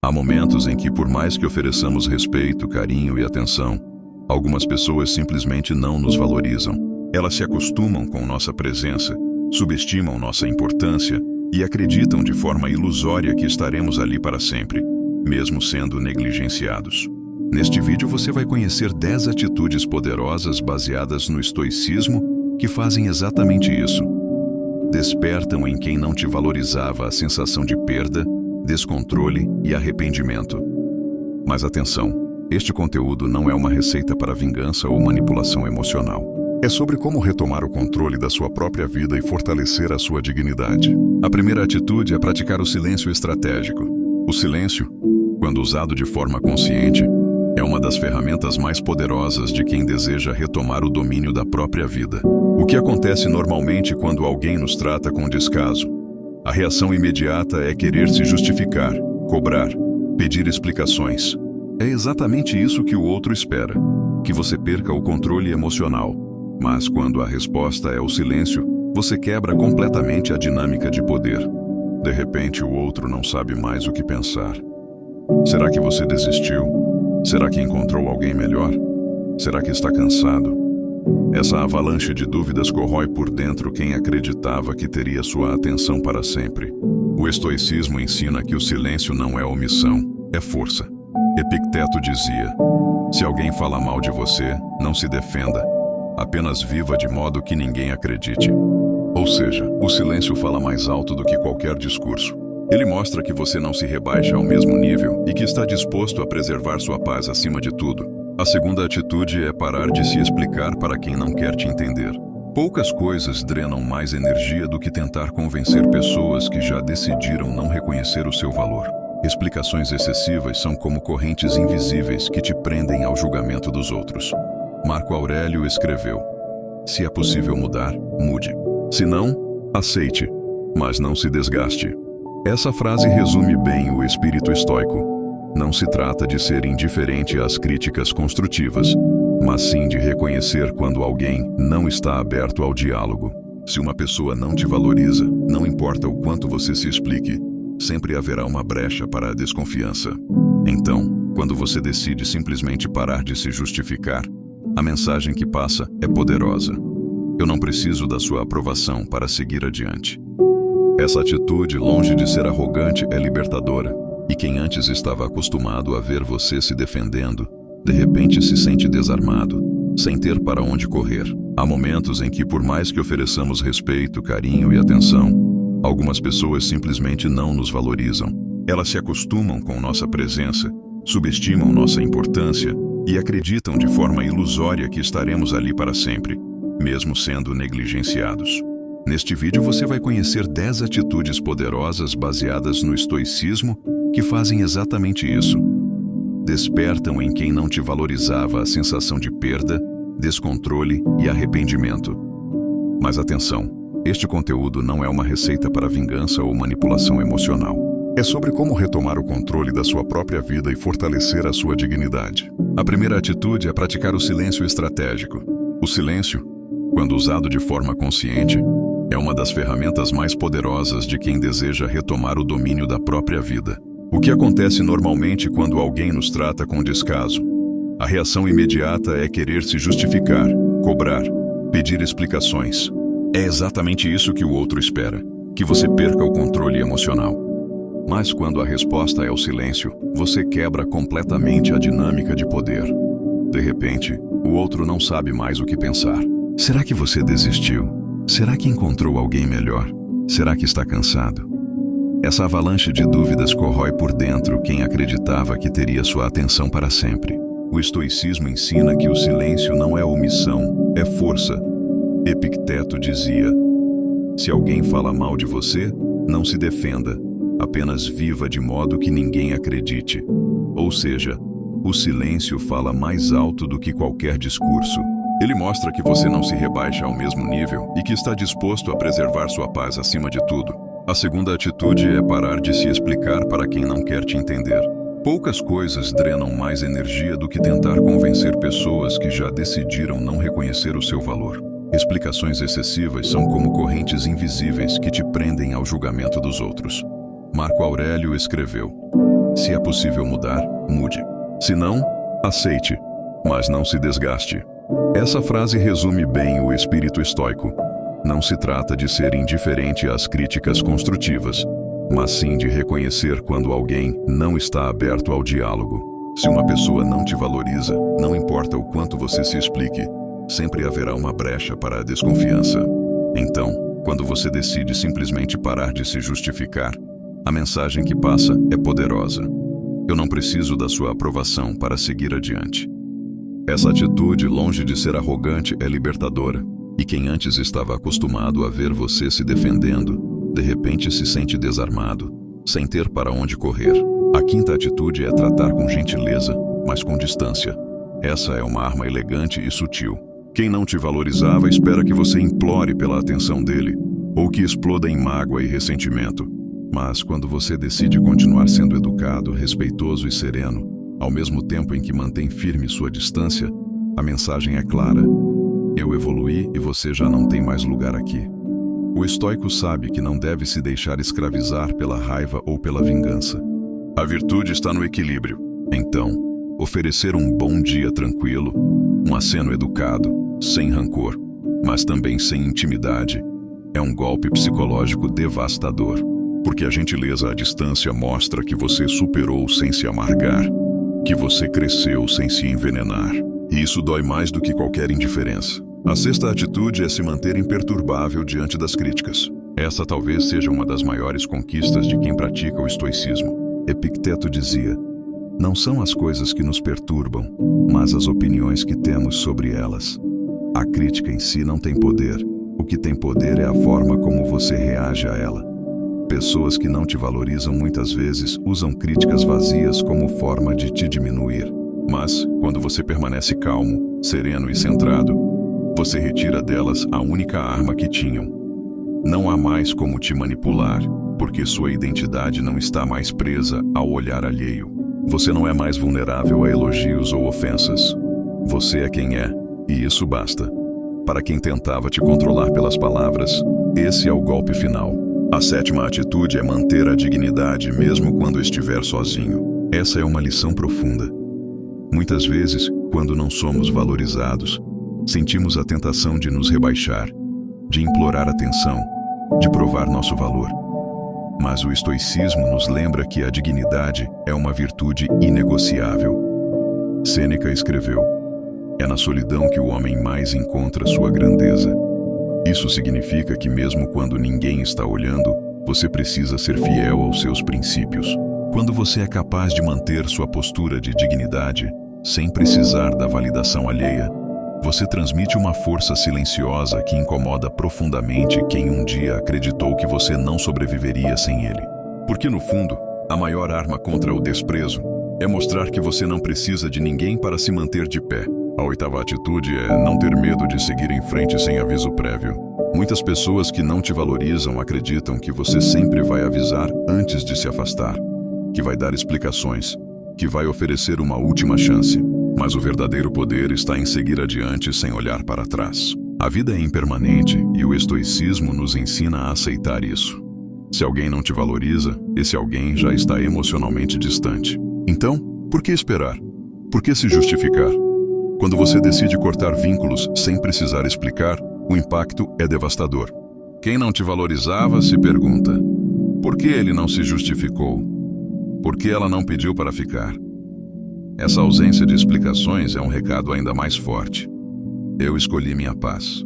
Há momentos em que, por mais que ofereçamos respeito, carinho e atenção, algumas pessoas simplesmente não nos valorizam. Elas se acostumam com nossa presença, subestimam nossa importância e acreditam de forma ilusória que estaremos ali para sempre, mesmo sendo negligenciados. Neste vídeo você vai conhecer 10 atitudes poderosas baseadas no estoicismo que fazem exatamente isso. Despertam em quem não te valorizava a sensação de perda, descontrole e arrependimento. Mas atenção, este conteúdo não é uma receita para vingança ou manipulação emocional. É sobre como retomar o controle da sua própria vida e fortalecer a sua dignidade. A primeira atitude é praticar o silêncio estratégico. O silêncio, quando usado de forma consciente, é uma das ferramentas mais poderosas de quem deseja retomar o domínio da própria vida. O que acontece normalmente quando alguém nos trata com descaso? A reação imediata é querer se justificar, cobrar, pedir explicações. É exatamente isso que o outro espera, que você perca o controle emocional. Mas quando a resposta é o silêncio, você quebra completamente a dinâmica de poder. De repente, o outro não sabe mais o que pensar. Será que você desistiu? Será que encontrou alguém melhor? Será que está cansado? Essa avalanche de dúvidas corrói por dentro quem acreditava que teria sua atenção para sempre. O estoicismo ensina que o silêncio não é omissão, é força. Epicteto dizia: se alguém fala mal de você, não se defenda. Apenas viva de modo que ninguém acredite. Ou seja, o silêncio fala mais alto do que qualquer discurso. Ele mostra que você não se rebaixa ao mesmo nível e que está disposto a preservar sua paz acima de tudo. A segunda atitude é parar de se explicar para quem não quer te entender. Poucas coisas drenam mais energia do que tentar convencer pessoas que já decidiram não reconhecer o seu valor. Explicações excessivas são como correntes invisíveis que te prendem ao julgamento dos outros. Marco Aurélio escreveu: se é possível mudar, mude. Se não, aceite, mas não se desgaste. Essa frase resume bem o espírito estoico. Não se trata de ser indiferente às críticas construtivas, mas sim de reconhecer quando alguém não está aberto ao diálogo. Se uma pessoa não te valoriza, não importa o quanto você se explique, sempre haverá uma brecha para a desconfiança. Então, quando você decide simplesmente parar de se justificar, a mensagem que passa é poderosa. Eu não preciso da sua aprovação para seguir adiante. Essa atitude, longe de ser arrogante, é libertadora. E quem antes estava acostumado a ver você se defendendo, de repente se sente desarmado, sem ter para onde correr. Há momentos em que, por mais que ofereçamos respeito, carinho e atenção, algumas pessoas simplesmente não nos valorizam. Elas se acostumam com nossa presença, subestimam nossa importância e acreditam de forma ilusória que estaremos ali para sempre, mesmo sendo negligenciados. Neste vídeo você vai conhecer 10 atitudes poderosas baseadas no estoicismo que fazem exatamente isso. Despertam em quem não te valorizava a sensação de perda, descontrole e arrependimento. Mas atenção, este conteúdo não é uma receita para vingança ou manipulação emocional. É sobre como retomar o controle da sua própria vida e fortalecer a sua dignidade. A primeira atitude é praticar o silêncio estratégico. O silêncio, quando usado de forma consciente, é uma das ferramentas mais poderosas de quem deseja retomar o domínio da própria vida. O que acontece normalmente quando alguém nos trata com descaso? A reação imediata é querer se justificar, cobrar, pedir explicações. É exatamente isso que o outro espera, que você perca o controle emocional. Mas quando a resposta é o silêncio, você quebra completamente a dinâmica de poder. De repente, o outro não sabe mais o que pensar. Será que você desistiu? Será que encontrou alguém melhor? Será que está cansado? Essa avalanche de dúvidas corrói por dentro quem acreditava que teria sua atenção para sempre. O estoicismo ensina que o silêncio não é omissão, é força. Epicteto dizia: se alguém fala mal de você, não se defenda, apenas viva de modo que ninguém acredite. Ou seja, o silêncio fala mais alto do que qualquer discurso. Ele mostra que você não se rebaixa ao mesmo nível e que está disposto a preservar sua paz acima de tudo. A segunda atitude é parar de se explicar para quem não quer te entender. Poucas coisas drenam mais energia do que tentar convencer pessoas que já decidiram não reconhecer o seu valor. Explicações excessivas são como correntes invisíveis que te prendem ao julgamento dos outros. Marco Aurélio escreveu: Se é possível mudar, mude. Se não, aceite, mas não se desgaste. Essa frase resume bem o espírito estoico. Não se trata de ser indiferente às críticas construtivas, mas sim de reconhecer quando alguém não está aberto ao diálogo. Se uma pessoa não te valoriza, não importa o quanto você se explique, sempre haverá uma brecha para a desconfiança. Então, quando você decide simplesmente parar de se justificar, a mensagem que passa é poderosa. Eu não preciso da sua aprovação para seguir adiante. Essa atitude, longe de ser arrogante, é libertadora. E quem antes estava acostumado a ver você se defendendo, de repente se sente desarmado, sem ter para onde correr. A quinta atitude é tratar com gentileza, mas com distância. Essa é uma arma elegante e sutil. Quem não te valorizava espera que você implore pela atenção dele, ou que exploda em mágoa e ressentimento. Mas quando você decide continuar sendo educado, respeitoso e sereno, ao mesmo tempo em que mantém firme sua distância, a mensagem é clara. Eu evoluí e você já não tem mais lugar aqui. O estoico sabe que não deve se deixar escravizar pela raiva ou pela vingança. A virtude está no equilíbrio. Então, oferecer um bom dia tranquilo, um aceno educado, sem rancor, mas também sem intimidade, é um golpe psicológico devastador. Porque a gentileza à distância mostra que você superou sem se amargar, que você cresceu sem se envenenar. E isso dói mais do que qualquer indiferença. A sexta atitude é se manter imperturbável diante das críticas. Essa talvez seja uma das maiores conquistas de quem pratica o estoicismo. Epicteto dizia: não são as coisas que nos perturbam, mas as opiniões que temos sobre elas. A crítica em si não tem poder. O que tem poder é a forma como você reage a ela. Pessoas que não te valorizam muitas vezes usam críticas vazias como forma de te diminuir. Mas, quando você permanece calmo, sereno e centrado, você retira delas a única arma que tinham. Não há mais como te manipular, porque sua identidade não está mais presa ao olhar alheio. Você não é mais vulnerável a elogios ou ofensas. Você é quem é, e isso basta. Para quem tentava te controlar pelas palavras, esse é o golpe final. A sétima atitude é manter a dignidade mesmo quando estiver sozinho. Essa é uma lição profunda. Muitas vezes, quando não somos valorizados, sentimos a tentação de nos rebaixar, de implorar atenção, de provar nosso valor. Mas o estoicismo nos lembra que a dignidade é uma virtude inegociável. Sêneca escreveu: é na solidão que o homem mais encontra sua grandeza. Isso significa que mesmo quando ninguém está olhando, você precisa ser fiel aos seus princípios. Quando você é capaz de manter sua postura de dignidade, sem precisar da validação alheia, você transmite uma força silenciosa que incomoda profundamente quem um dia acreditou que você não sobreviveria sem ele. Porque no fundo, a maior arma contra o desprezo é mostrar que você não precisa de ninguém para se manter de pé. A oitava atitude é não ter medo de seguir em frente sem aviso prévio. Muitas pessoas que não te valorizam acreditam que você sempre vai avisar antes de se afastar, que vai dar explicações, que vai oferecer uma última chance. Mas o verdadeiro poder está em seguir adiante sem olhar para trás. A vida é impermanente e o estoicismo nos ensina a aceitar isso. Se alguém não te valoriza, esse alguém já está emocionalmente distante. Então, por que esperar? Por que se justificar? Quando você decide cortar vínculos sem precisar explicar, o impacto é devastador. Quem não te valorizava se pergunta: por que ele não se justificou? Por que ela não pediu para ficar? Essa ausência de explicações é um recado ainda mais forte. Eu escolhi minha paz.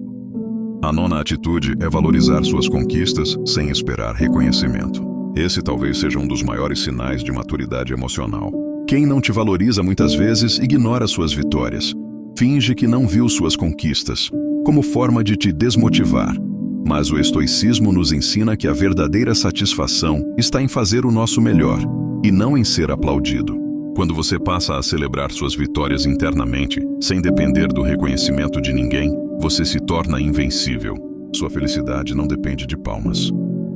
A nona atitude é valorizar suas conquistas sem esperar reconhecimento. Esse talvez seja um dos maiores sinais de maturidade emocional. Quem não te valoriza muitas vezes ignora suas vitórias. Finge que não viu suas conquistas, como forma de te desmotivar. Mas o estoicismo nos ensina que a verdadeira satisfação está em fazer o nosso melhor, e não em ser aplaudido. Quando você passa a celebrar suas vitórias internamente, sem depender do reconhecimento de ninguém, você se torna invencível. Sua felicidade não depende de palmas.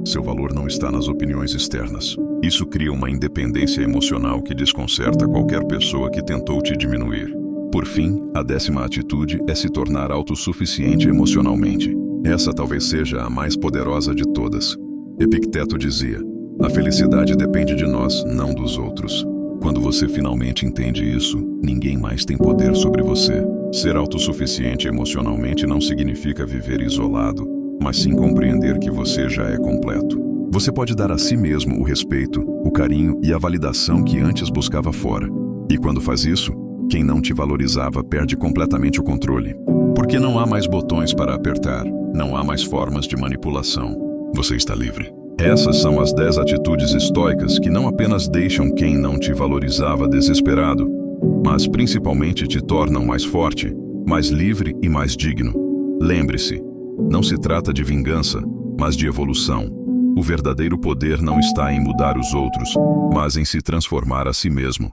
Seu valor não está nas opiniões externas. Isso cria uma independência emocional que desconcerta qualquer pessoa que tentou te diminuir. Por fim, a 10ª atitude é se tornar autossuficiente emocionalmente. Essa talvez seja a mais poderosa de todas. Epicteto dizia: A felicidade depende de nós, não dos outros. Quando você finalmente entende isso, ninguém mais tem poder sobre você. Ser autossuficiente emocionalmente não significa viver isolado, mas sim compreender que você já é completo. Você pode dar a si mesmo o respeito, o carinho e a validação que antes buscava fora. E quando faz isso, quem não te valorizava perde completamente o controle. Porque não há mais botões para apertar, não há mais formas de manipulação. Você está livre. Essas são as 10 atitudes estoicas que não apenas deixam quem não te valorizava desesperado, mas principalmente te tornam mais forte, mais livre e mais digno. Lembre-se, não se trata de vingança, mas de evolução. O verdadeiro poder não está em mudar os outros, mas em se transformar a si mesmo.